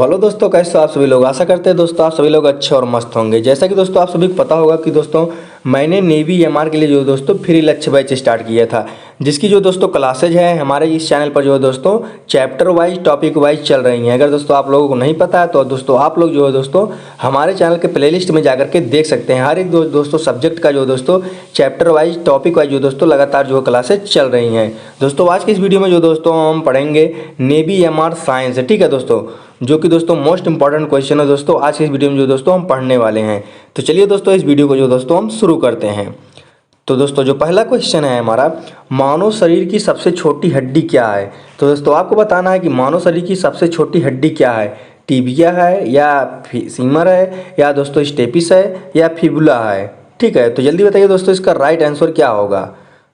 Hello दोस्तों, कैसे हो आप सभी लोग। आशा करते हैं दोस्तों आप सभी लोग अच्छे और मस्त होंगे। जैसा कि दोस्तों आप सभी को पता होगा कि दोस्तों मैंने नेवी एमआर के लिए जो दोस्तों फ्री लक्ष्य बैच स्टार्ट किया था, जिसकी जो दोस्तों क्लासेज है हमारे इस चैनल पर जो है दोस्तों चैप्टर वाइज टॉपिक वाइज चल रही हैं। अगर दोस्तों आप लोगों को नहीं पता है तो दोस्तों आप लोग जो है दोस्तों हमारे चैनल के प्लेलिस्ट में जाकर के देख सकते हैं। हर एक दोस्तों सब्जेक्ट का जो दोस्तों चैप्टर वाइज टॉपिक वाइज जो दोस्तों लगातार जो क्लासेज चल रही हैं। दोस्तों आज की इस वीडियो में जो दोस्तों हम पढ़ेंगे नेवी एमआर साइंस, ठीक है दोस्तों, जो कि दोस्तों मोस्ट इंपॉर्टेंट क्वेश्चन है दोस्तों आज की इस वीडियो में जो दोस्तों हम पढ़ने वाले हैं। तो चलिए दोस्तों इस वीडियो को जो दोस्तों हम शुरू करते हैं। तो दोस्तों जो पहला क्वेश्चन है हमारा, मानव शरीर की सबसे छोटी हड्डी क्या है। तो दोस्तों आपको बताना है कि मानव शरीर की सबसे छोटी हड्डी क्या है। टिबिया है या फीमर है या दोस्तों स्टेपिस है या फिबुला है। ठीक है, तो जल्दी बताइए दोस्तों इसका राइट आंसर क्या होगा।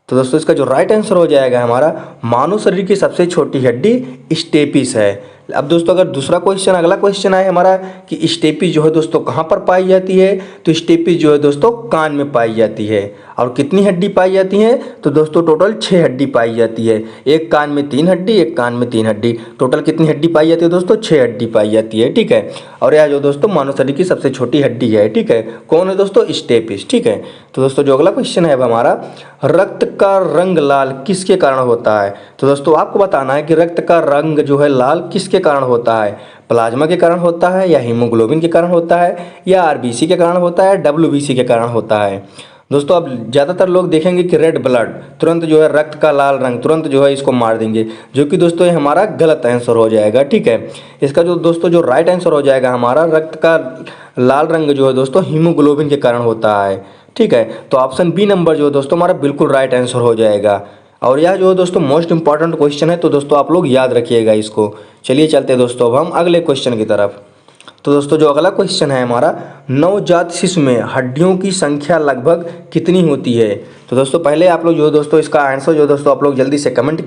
तो दोस्तों इसका जो राइट आंसर हो जाएगा हमारा मानव शरीर की सबसे छोटी हड्डी स्टेपिस है। अब दोस्तों अगर दूसरा क्वेश्चन अगला क्वेश्चन है हमारा कि स्टेपिस जो है दोस्तों कहाँ पर पाई जाती है। तो स्टेपिस जो है दोस्तों कान में पाई जाती है। और कितनी हड्डी पाई जाती है। तो दोस्तों टोटल 6 हड्डी पाई जाती है। एक कान में 3 हड्डी, एक कान में 3 हड्डी, टोटल कितनी हड्डी पाई जाती है दोस्तों 6 हड्डी पाई जाती है। ठीक है, और यह जो दोस्तों मानव शरीर की सबसे छोटी हड्डी है। ठीक है, कौन है दोस्तों स्टेपिस। ठीक है, तो दोस्तों जो अगला क्वेश्चन है अब हमारा, रक्त का रंग लाल किसके कारण होता है। तो दोस्तों आपको बताना है कि रक्त का रंग जो है लाल किसके कारण होता है। प्लाज्मा के कारण होता है या हीमोग्लोबिन के कारण होता है या आरबीसी के कारण होता है, डब्ल्यूबीसी के कारण होता है। दोस्तों अब ज़्यादातर लोग देखेंगे कि रेड ब्लड तुरंत जो है रक्त का लाल रंग तुरंत जो है इसको मार देंगे, जो कि दोस्तों ये हमारा गलत आंसर हो जाएगा। ठीक है, इसका जो दोस्तों जो राइट आंसर हो जाएगा हमारा, रक्त का लाल रंग जो है दोस्तों हीमोग्लोबिन के कारण होता है। ठीक है, तो ऑप्शन बी नंबर जो है दोस्तों हमारा बिल्कुल राइट आंसर हो जाएगा। और यह जो है दोस्तों मोस्ट इंपॉर्टेंट क्वेश्चन है, तो दोस्तों आप लोग याद रखिएगा इसको। चलिए चलते हैं दोस्तों अब हम अगले क्वेश्चन की तरफ। तो दोस्तों जो अगला क्वेश्चन है हमारा, नवजात शिशु में हड्डियों की संख्या लगभग कितनी होती है। तो दोस्तों पहले आप लोग जो दोस्तों इसका आंसर जो दोस्तों आप लोग जल्दी से कमेंट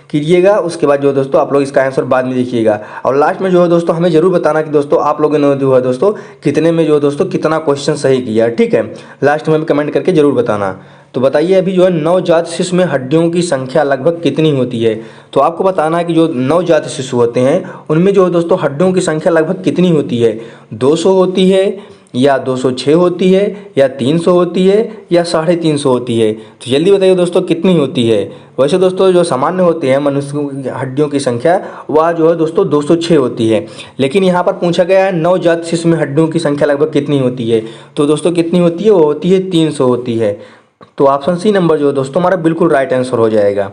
कीजिएगा, उसके बाद जो दोस्तों आप लोग इसका आंसर बाद में देखिएगा। और लास्ट में जो है दोस्तों हमें जरूर बताना कि दोस्तों आप लोगों ने जो है दोस्तों कितने में जो है दोस्तों कितना क्वेश्चन सही किया। ठीक है, लास्ट में कमेंट करके जरूर बताना। तो बताइए अभी जो है नवजात शिशु में हड्डियों की संख्या लगभग कितनी होती है। तो आपको बताना है कि जो नवजात शिशु होते हैं उनमें जो है दोस्तों हड्डियों की संख्या लगभग कितनी होती है। 200 होती है या 206 होती है या 300 होती है या 350 होती है। तो जल्दी बताइए दोस्तों कितनी होती है। वैसे दोस्तों जो सामान्य होते हैं मनुष्यों की हड्डियों की संख्या वह जो है दोस्तों 206 होती है, लेकिन यहाँ पर पूछा गया है नवजात शिशु में हड्डियों की संख्या लगभग कितनी होती है। तो दोस्तों कितनी होती है, वो होती है 300 होती है। तो ऑप्शन सी नंबर जो है दोस्तों हमारा बिल्कुल राइट आंसर हो जाएगा।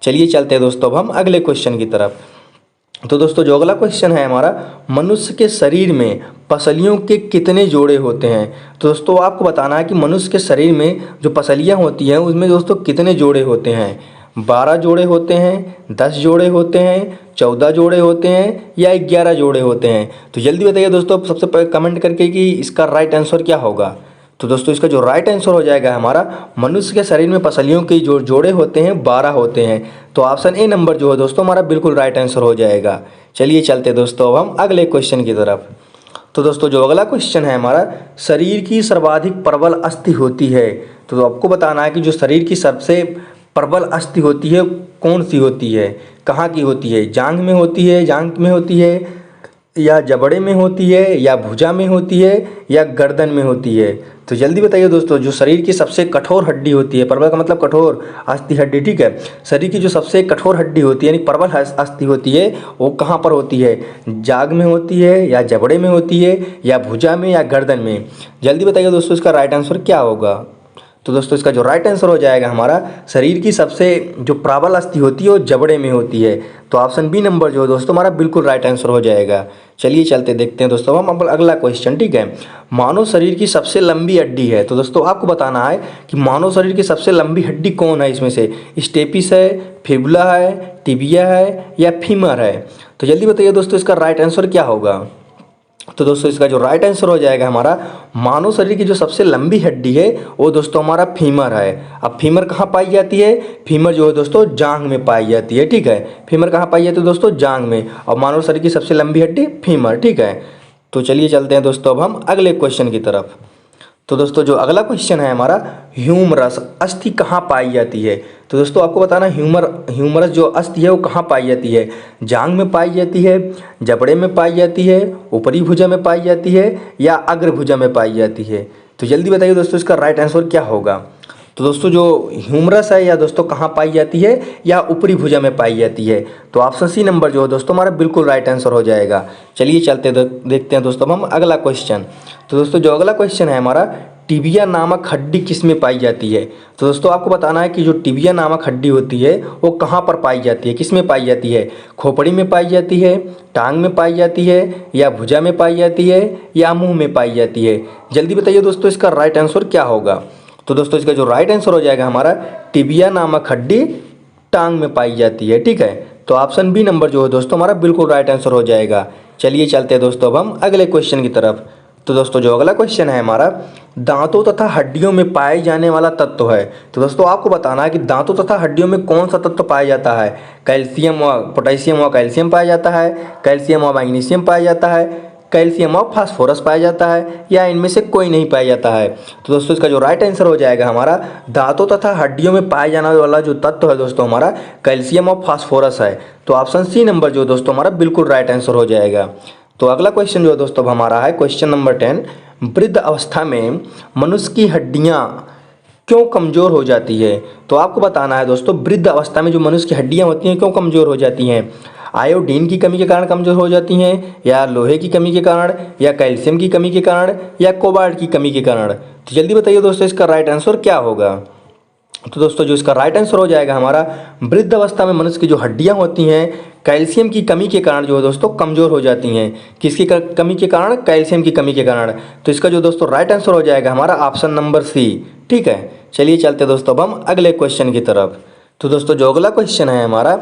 चलिए चलते हैं दोस्तों अब हम अगले क्वेश्चन की तरफ। तो दोस्तों जो अगला क्वेश्चन है हमारा, मनुष्य के शरीर में पसलियों के कितने जोड़े होते हैं। तो दोस्तों आपको बताना है कि मनुष्य के शरीर में जो पसलियां होती हैं उसमें दोस्तों कितने जोड़े होते हैं। 12 जोड़े होते हैं, 10 जोड़े होते हैं, 14 जोड़े होते हैं या 11 जोड़े होते हैं। तो जल्दी बताइए दोस्तों सबसे पहले कमेंट करके कि इसका राइट आंसर क्या होगा। तो दोस्तों इसका जो राइट आंसर हो जाएगा हमारा, मनुष्य के शरीर में पसलियों के जो जोड़े होते हैं 12 होते हैं। तो ऑप्शन ए नंबर जो है दोस्तों हमारा बिल्कुल राइट आंसर हो जाएगा। चलिए चलते दोस्तों अब हम अगले क्वेश्चन की तरफ। तो दोस्तों जो अगला क्वेश्चन है हमारा, शरीर की सर्वाधिक प्रबल अस्थि होती है। तो आपको बताना है कि जो शरीर की सबसे प्रबल अस्थि होती है कौन सी होती है, कहाँ की होती है। जांघ में होती है, जांघ में होती है या जबड़े में होती है या भुजा में होती है या गर्दन में होती है। तो जल्दी बताइए दोस्तों जो शरीर की सबसे कठोर हड्डी होती है, प्रबल का मतलब कठोर अस्थि हड्डी। ठीक है, शरीर की जो सबसे कठोर हड्डी होती है यानी प्रबल अस्थि होती है वो कहाँ पर होती है। जांघ में होती है या जबड़े में होती है या भुजा में या गर्दन में। जल्दी बताइए दोस्तों इसका राइट आंसर क्या होगा। तो दोस्तों इसका जो राइट आंसर हो जाएगा हमारा, शरीर की सबसे जो प्रबल अस्थि होती है वो जबड़े में होती है। तो ऑप्शन बी नंबर जो है दोस्तों हमारा बिल्कुल राइट आंसर हो जाएगा। चलिए चलते देखते हैं दोस्तों हम अगला क्वेश्चन। ठीक है, मानव शरीर की सबसे लंबी हड्डी है। तो दोस्तों आपको बताना है कि मानव शरीर की सबसे लंबी हड्डी कौन है इसमें से। स्टेपिस है, फिबुला है, टिबिया है या फीमर है। तो जल्दी बताइए दोस्तों इसका राइट आंसर क्या होगा। तो दोस्तों इसका जो राइट आंसर हो जाएगा हमारा, मानव शरीर की जो सबसे लंबी हड्डी है वो दोस्तों हमारा फीमर है। अब फीमर कहाँ पाई जाती है। फीमर जो है दोस्तों जांघ में पाई जाती है। ठीक है, फीमर कहाँ पाई जाती है दोस्तों जांघ में, और मानव शरीर की सबसे लंबी हड्डी फीमर। ठीक है, तो चलिए चलते हैं दोस्तों अब हम अगले क्वेश्चन की तरफ। तो दोस्तों जो अगला क्वेश्चन है हमारा, ह्यूमरस अस्थि कहाँ पाई जाती है। तो दोस्तों आपको बताना ह्यूमरस जो अस्थि है वो कहाँ पाई जाती है। जांघ में पाई जाती है, जबड़े में पाई जाती है, ऊपरी भुजा में पाई जाती है या अग्र भुजा में पाई जाती है। तो जल्दी बताइए दोस्तों इसका राइट आंसर क्या होगा। तो दोस्तों जो ह्यूमरस है या दोस्तों कहाँ पाई जाती है, या ऊपरी भुजा में पाई जाती है। तो ऑप्शन सी नंबर जो है दोस्तों हमारा बिल्कुल राइट आंसर हो जाएगा। चलिए चलते देखते हैं दोस्तों हम अगला क्वेश्चन। तो दोस्तों जो अगला क्वेश्चन है हमारा, टिबिया नामक हड्डी किस में पाई जाती है। तो दोस्तों आपको बताना है कि जो टिबिया नामक हड्डी होती है वो कहाँ पर पाई जाती है, किस में पाई जाती है। खोपड़ी में पाई जाती है, टांग में पाई जाती है या भुजा में पाई जाती है या मुंह में पाई जाती है। जल्दी बताइए दोस्तों इसका राइट आंसर क्या होगा। तो दोस्तों इसका जो राइट आंसर हो जाएगा हमारा, टिबिया नामक हड्डी टांग में पाई जाती है। ठीक है, तो ऑप्शन बी नंबर जो है दोस्तों हमारा बिल्कुल राइट आंसर हो जाएगा। चलिए चलते हैं दोस्तों अब हम अगले क्वेश्चन की तरफ। तो दोस्तों जो अगला क्वेश्चन है हमारा, दांतों तथा हड्डियों में पाए जाने वाला तत्व है। तो दोस्तों आपको बताना है कि दांतों तथा हड्डियों में कौन सा तत्व पाया जाता है। कैल्शियम व पोटेशियम व कैल्शियम पाया जाता है, कैल्शियम व मैग्नीशियम पाया जाता है, कैल्शियम और फास्फोरस पाया जाता है या इनमें से कोई नहीं पाया जाता है। तो दोस्तों इसका जो राइट आंसर हो जाएगा हमारा, दांतों तथा हड्डियों में पाए जाने वाला जो तत्व है दोस्तों हमारा कैल्शियम और फास्फोरस है। तो ऑप्शन सी नंबर जो दोस्तों हमारा बिल्कुल राइट आंसर हो जाएगा। तो अगला क्वेश्चन जो दोस्तों हमारा है क्वेश्चन नंबर 10, वृद्ध अवस्था में मनुष्य की हड्डियाँ क्यों कमज़ोर हो जाती है। तो आपको बताना है दोस्तों, वृद्ध अवस्था में जो मनुष्य की हड्डियाँ होती हैं क्यों कमज़ोर हो जाती हैं। आयोडीन की कमी के कारण कमज़ोर हो जाती हैं, या लोहे की कमी के कारण, या कैल्शियम की कमी के कारण, या कोबाल्ट की कमी के कारण। तो जल्दी बताइए दोस्तों इसका राइट आंसर क्या होगा। तो दोस्तों जो इसका राइट आंसर हो जाएगा हमारा, वृद्ध अवस्था में मनुष्य की जो हड्डियां होती हैं कैल्शियम की कमी के कारण जो है दोस्तों कमज़ोर हो जाती हैं। किसकी कमी के कारण, कैल्शियम की कमी के कारण। तो इसका जो दोस्तों राइट आंसर हो जाएगा हमारा ऑप्शन नंबर सी। ठीक है, चलिए चलते दोस्तों अब हम अगले क्वेश्चन की तरफ। तो दोस्तों जो अगला क्वेश्चन है हमारा,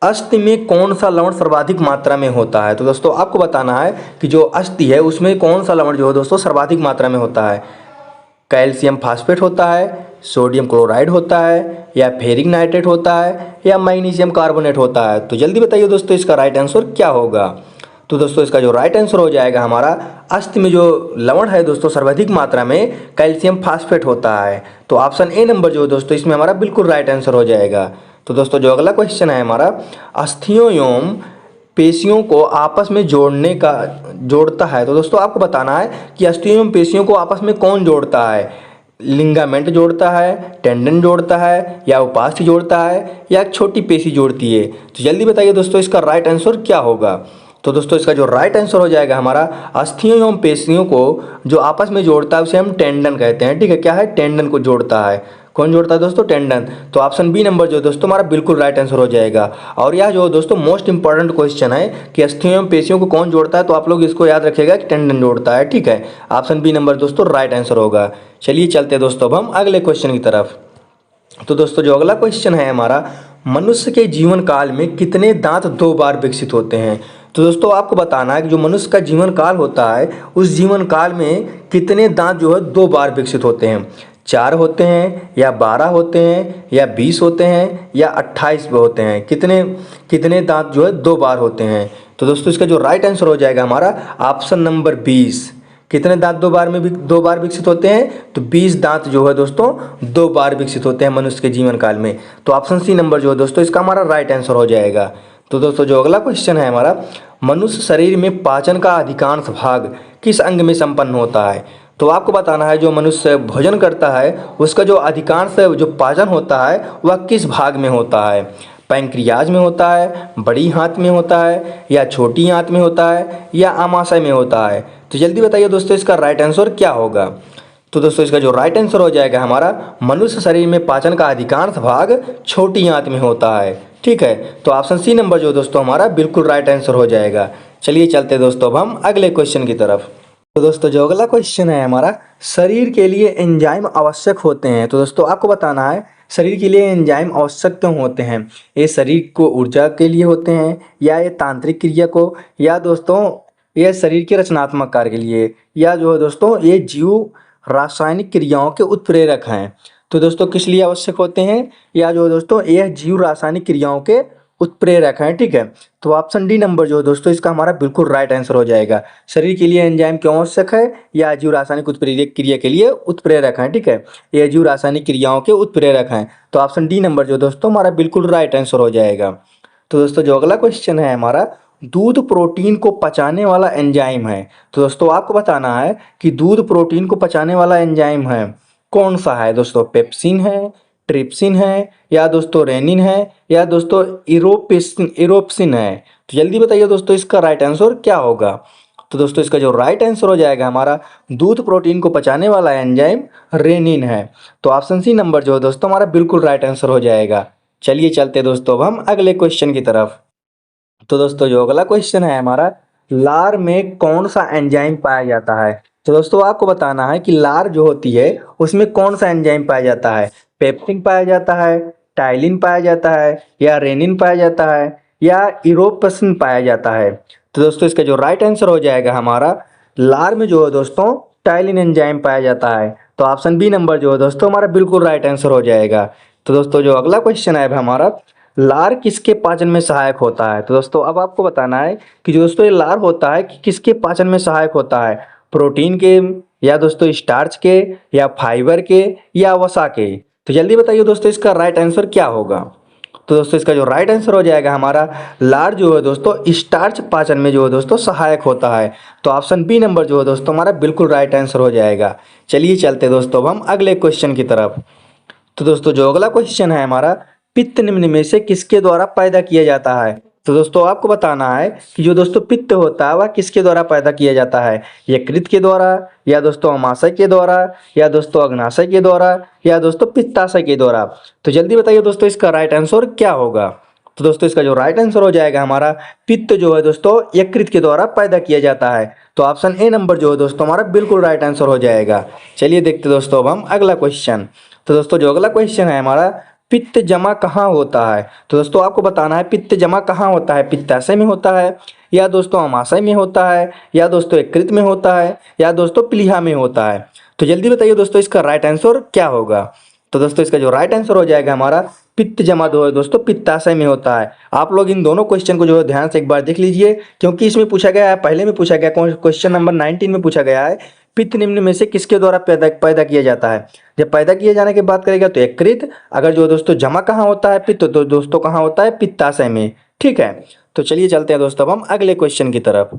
अस्थि में कौन सा लवण सर्वाधिक मात्रा में होता है। तो दोस्तों आपको बताना है कि जो अस्थि है उसमें कौन सा लवण जो है दोस्तों सर्वाधिक मात्रा में होता है। कैल्शियम फास्फेट होता है, सोडियम क्लोराइड होता है, या फेरिक नाइट्रेट होता है, या मैग्नीशियम कार्बोनेट होता है। तो जल्दी बताइए दोस्तों इसका राइट आंसर क्या होगा। तो दोस्तों इसका जो राइट आंसर हो जाएगा हमारा, अस्थि में जो लवण है दोस्तों सर्वाधिक मात्रा में कैल्शियम फास्फेट होता है। तो ऑप्शन ए नंबर जो दोस्तों इसमें हमारा बिल्कुल राइट आंसर हो जाएगा। तो दोस्तों जो अगला क्वेश्चन है हमारा, अस्थियों एवं पेशियों को आपस में जोड़ता है। तो दोस्तों आपको बताना है कि अस्थियों एवं पेशियों को आपस में कौन जोड़ता है। लिंगामेंट जोड़ता है, टेंडन जोड़ता है, या उपास्थि जोड़ता है, या छोटी पेशी जोड़ती है। तो जल्दी बताइए दोस्तों इसका राइट आंसर क्या होगा। तो दोस्तों इसका जो राइट आंसर हो जाएगा हमारा, अस्थियों एवं पेशियों को जो आपस में जोड़ता है उसे हम टेंडन कहते हैं। ठीक है, क्या है, टेंडन को जोड़ता है। कौन जोड़ता है दोस्तों, टेंडन। तो ऑप्शन बी नंबर जो दोस्तों हमारा बिल्कुल राइट आंसर हो जाएगा। और यह जो दोस्तों मोस्ट इंपॉर्टेंट क्वेश्चन है कि अस्थियों एवं पेशियों को कौन जोड़ता है, तो आप लोग इसको याद रखिएगा कि टेंडन जोड़ता है। ठीक है, ऑप्शन बी नंबर दोस्तों राइट आंसर होगा। चलिए चलते दोस्तों अब हम अगले क्वेश्चन की तरफ। तो दोस्तों जो अगला क्वेश्चन है हमारा, मनुष्य के जीवन काल में कितने दांत 2 बार विकसित होते हैं। तो दोस्तों आपको बताना है कि जो मनुष्य का जीवन काल होता है उस जीवन काल में कितने दांत जो है 2 बार विकसित होते हैं। 4 होते हैं, या 12 होते हैं, या 20 होते हैं, या 28 होते हैं। कितने दांत जो है 2 बार होते हैं। तो दोस्तों इसका जो राइट आंसर हो जाएगा हमारा ऑप्शन नंबर 20। कितने दांत 2 बार विकसित होते हैं, तो 20 दांत जो है दोस्तों 2 बार विकसित होते हैं मनुष्य के जीवन काल में। तो ऑप्शन सी नंबर जो है दोस्तों इसका हमारा राइट आंसर हो जाएगा। तो दोस्तों जो अगला क्वेश्चन है हमारा, मनुष्य शरीर में पाचन का अधिकांश भाग किस अंग में संपन्न होता है। तो आपको बताना है जो मनुष्य भोजन करता है उसका जो अधिकांश जो पाचन होता है वह किस भाग में होता है। पैंक्रियाज में होता है, बड़ी आंत में होता है, या छोटी आंत में होता है, या आमाशय में होता है। तो जल्दी बताइए दोस्तों इसका राइट आंसर क्या होगा। तो दोस्तों इसका जो राइट आंसर हो जाएगा हमारा, मनुष्य शरीर में पाचन का अधिकांश भाग छोटी आंत में होता है। ठीक है, तो ऑप्शन सी नंबर जो दोस्तों हमारा बिल्कुल राइट आंसर हो जाएगा। चलिए चलते दोस्तों अब हम अगले क्वेश्चन की तरफ। तो दोस्तों जो अगला क्वेश्चन है हमारा, शरीर के लिए एंजाइम आवश्यक होते हैं। तो दोस्तों आपको बताना है शरीर के लिए एंजाइम आवश्यक क्यों होते हैं। ये शरीर को ऊर्जा के लिए होते हैं, या ये तांत्रिक क्रिया को, या दोस्तों ये शरीर के रचनात्मक कार्य के लिए, या जो है दोस्तों ये जीव रासायनिक क्रियाओं के उत्प्रेरक हैं। तो दोस्तों किस लिए आवश्यक होते हैं, या जो दोस्तों यह जीव रासायनिक क्रियाओं के उत्प्रेरक हैं, ठीक है। तो ऑप्शन डी नंबर जो है दोस्तों इसका हमारा बिल्कुल राइट आंसर हो जाएगा। शरीर के लिए एंजाइम क्यों आवश्यक है? या अजीव रासायनिक उत्प्रेरक क्रिया के लिए उत्प्रेरक हैं, ठीक है। ये अजीव रासायनिक क्रियाओं के उत्प्रेरक हैं। तो ऑप्शन डी नंबर जो दोस्तों हमारा बिल्कुल राइट आंसर हो जाएगा। तो दोस्तों जो अगला क्वेश्चन है हमारा, दूध प्रोटीन को पचाने वाला एंजाइम है। तो दोस्तों आपको बताना है कि दूध प्रोटीन को पचाने वाला एंजाइम है कौन सा है दोस्तों? पेप्सिन है, ट्रिप्सिन है, या दोस्तों रेनिन है, या दोस्तों इरोप्सिन है। तो जल्दी बताइए दोस्तों इसका राइट आंसर क्या होगा? तो दोस्तों इसका जो राइट आंसर हो जाएगा हमारा, दूध प्रोटीन को पचाने वाला एंजाइम रेनिन है। तो ऑप्शन सी नंबर जो है दोस्तों हमारा बिल्कुल राइट आंसर हो जाएगा। चलिए चलते दोस्तों अब हम अगले क्वेश्चन की तरफ। तो दोस्तों जो अगला क्वेश्चन है हमारा, लार में कौन सा एंजाइम पाया जाता है? तो दोस्तों आपको बताना है कि लार जो होती है उसमें कौन सा एंजाइम पाया जाता है? पेप्सिन पाया जाता है, टाइलिन पाया जाता है, या रेनिन पाया जाता है, या इरोपसिन पाया जाता है। तो दोस्तों इसका जो राइट आंसर हो जाएगा हमारा, लार में जो है दोस्तों टाइलिन एंजाइम पाया जाता है। तो ऑप्शन बी नंबर जो है दोस्तों हमारा बिल्कुल राइट आंसर हो जाएगा। तो दोस्तों जो अगला क्वेश्चन है हमारा, लार किसके पाचन में सहायक होता है? तो दोस्तों अब आपको बताना है कि जो दोस्तों ये लार होता है कि किसके पाचन में सहायक होता है? प्रोटीन के, या दोस्तों स्टार्च के, या फाइबर के, या वसा के। तो जल्दी बताइए दोस्तों इसका राइट आंसर क्या होगा? तो दोस्तों इसका जो राइट आंसर हो जाएगा हमारा, लार जो है दोस्तों स्टार्च पाचन में जो है दोस्तों सहायक होता है। तो ऑप्शन बी नंबर जो है दोस्तों हमारा बिल्कुल राइट आंसर हो जाएगा। चलिए चलते दोस्तों अब हम अगले क्वेश्चन की तरफ। तो दोस्तों जो अगला क्वेश्चन है हमारा, पित्त निम्न में से किसके द्वारा पैदा किया जाता है? तो दोस्तों आपको बताना है कि जो दोस्तों पित्त होता है वह किसके द्वारा पैदा किया जाता है? यकृत के द्वारा, या दोस्तों अमाशय के द्वारा, या दोस्तों अग्नाशय के द्वारा, या दोस्तों पित्ताशय के द्वारा। तो जल्दी बताइए दोस्तों इसका राइट आंसर क्या होगा? तो दोस्तों इसका जो राइट आंसर हो जाएगा हमारा, पित्त जो है दोस्तों यकृत के द्वारा पैदा किया जाता है। तो ऑप्शन ए नंबर जो है दोस्तों हमारा बिल्कुल राइट आंसर हो जाएगा। चलिए देखते दोस्तों अब हम अगला क्वेश्चन। तो दोस्तों जो अगला क्वेश्चन है हमारा, पित्त जमा कहाँ होता है? तो दोस्तों आपको बताना है पित्त जमा कहाँ होता है? पित्ताशय में होता है, या दोस्तों अमाशय में होता है, या दोस्तों यकृत में होता है, या दोस्तों प्लीहा में होता है। तो जल्दी बताइए दोस्तों इसका राइट आंसर क्या होगा? तो दोस्तों इसका जो राइट आंसर हो जाएगा हमारा, पित्त जमा जो है दोस्तों पित्ताशय में होता है। आप लोग इन दोनों क्वेश्चन को जो है ध्यान से एक बार देख लीजिए, क्योंकि इसमें पूछा गया है, पहले में पूछा गया, क्वेश्चन नंबर 19 में पूछा गया है, पित्त निम्न में से किसके द्वारा पैदा किया जाता है? जब पैदा किए जाने की बात करेगा तो यकृत, अगर जो दोस्तों जमा कहाँ होता है पित्त, तो दोस्तों कहाँ होता है? पित्ताशय में, ठीक है। तो चलिए चलते हैं दोस्तों अब हम अगले क्वेश्चन की तरफ।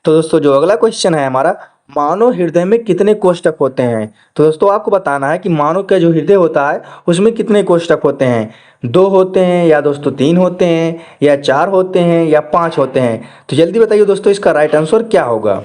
तो दोस्तों जो अगला क्वेश्चन है हमारा, मानव हृदय में कितने कोष्ठक होते हैं? तो दोस्तों आपको बताना है कि मानव का जो हृदय होता है उसमें कितने कोष्ठक होते हैं? 2 होते हैं, या दोस्तों 3 होते हैं, या 4 होते हैं, या 5 होते हैं। तो जल्दी बताइए दोस्तों इसका राइट आंसर क्या होगा?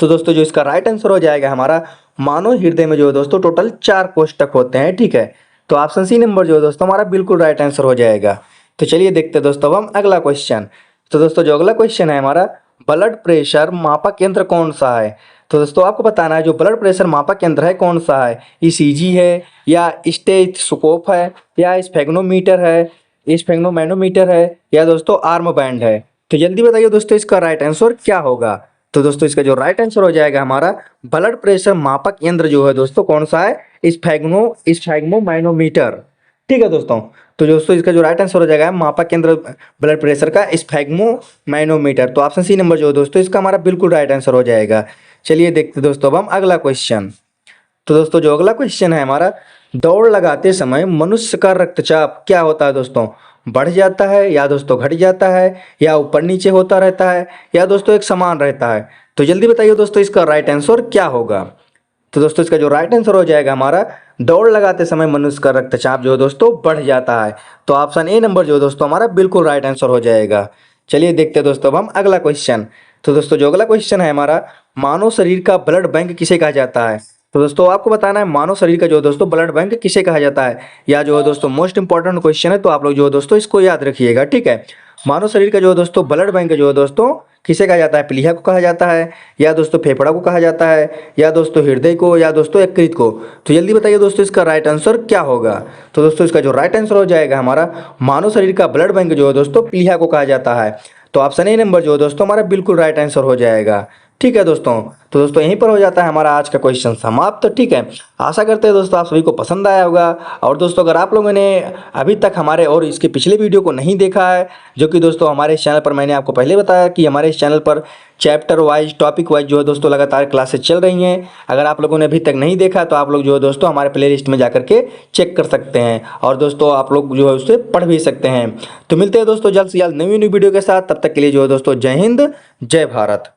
तो दोस्तों जो इसका राइट आंसर हो जाएगा हमारा, मानव हृदय में जो है दोस्तों टोटल 4 कोष्ठक होते हैं, ठीक है। तो ऑप्शन सी नंबर जो है दोस्तों हमारा बिल्कुल राइट आंसर हो जाएगा। तो चलिए देखते हैं दोस्तों अब हम अगला क्वेश्चन। तो दोस्तों जो अगला क्वेश्चन है हमारा, ब्लड प्रेशर मापक यंत्र कौन सा है? तो दोस्तों आपको बताना है जो ब्लड प्रेशर मापक यंत्र है कौन सा है? ईसीजी है, या स्टेथोस्कोप है, या स्फेग्नोमीटर है, स्फेग्नोमैनोमीटर है, या दोस्तों आर्म बैंड है। तो जल्दी बताइए दोस्तों इसका राइट आंसर क्या होगा? तो दोस्तों इसका जो राइट आंसर हो जाएगा हमारा, ब्लड प्रेशर मापक यंत्र जो है दोस्तों कौन सा है? स्फेग्नोमैनोमीटर, ठीक है दोस्तों। तो दोस्तों इसका जो राइट आंसर हो जाएगा मापक यंत्र ब्लड प्रेशर का स्फेग्नोमैनोमीटर। तो ऑप्शन सी नंबर जो है दोस्तों इसका हमारा बिल्कुल राइट आंसर हो जाएगा। चलिए देखते दोस्तों अब हम अगला क्वेश्चन। तो दोस्तों जो अगला क्वेश्चन है हमारा, दौड़ लगाते समय मनुष्य का रक्तचाप क्या होता है दोस्तों? बढ़ जाता है, या दोस्तों घट जाता है, या ऊपर नीचे होता रहता है, या दोस्तों एक समान रहता है। तो जल्दी बताइए दोस्तों इसका राइट आंसर क्या होगा? तो दोस्तों इसका जो राइट आंसर हो जाएगा हमारा, दौड़ लगाते समय मनुष्य का रक्तचाप जो है दोस्तों बढ़ जाता है। तो ऑप्शन ए नंबर जो है दोस्तों हमारा बिल्कुल राइट आंसर हो जाएगा। चलिए देखते हैं दोस्तों अब हम अगला क्वेश्चन। तो दोस्तों जो अगला क्वेश्चन है हमारा, मानव शरीर का ब्लड बैंक किसे कहा जाता है? तो दोस्तों आपको बताना है मानव शरीर का जो है दोस्तों ब्लड बैंक किसे कहा जाता है, या जो है दोस्तों मोस्ट इंपॉर्टेंट क्वेश्चन है, तो आप लोग जो है दोस्तों इसको याद रखिएगा, ठीक है। मानव शरीर का जो है दोस्तों ब्लड बैंक जो है दोस्तों किसे कहा जाता है? प्लीहा को कहा जाता है, या दोस्तों फेफड़ा को कहा जाता है, या दोस्तों हृदय को, या दोस्तों यकृत को। तो जल्दी बताइए दोस्तों इसका राइट आंसर क्या होगा? तो दोस्तों इसका जो राइट आंसर हो जाएगा हमारा, मानव शरीर का ब्लड बैंक जो है दोस्तों प्लीहा को कहा जाता है। तो ऑप्शन ए नंबर जो है दोस्तों हमारा बिल्कुल राइट आंसर हो जाएगा। ठीक है दोस्तों, तो दोस्तों यहीं पर हो जाता है हमारा आज का क्वेश्चन समाप्त। ठीक है, आशा करते हैं दोस्तों आप सभी को पसंद आया होगा। और दोस्तों अगर आप लोगों ने अभी तक हमारे और इसके पिछले वीडियो को नहीं देखा है, जो कि दोस्तों हमारे इस चैनल पर मैंने आपको पहले बताया कि हमारे इस चैनल पर चैप्टर वाइज टॉपिक वाइज जो है दोस्तों लगातार क्लासेस चल रही हैं। अगर आप लोगों ने अभी तक नहीं देखा तो आप लोग जो है दोस्तों हमारे प्ले लिस्ट में जाकर के चेक कर सकते हैं और दोस्तों आप लोग जो है उससे पढ़ भी सकते हैं। तो मिलते हैं दोस्तों जल्द से जल्द नई वीडियो के साथ, तब तक के लिए जो है दोस्तों जय हिंद जय भारत।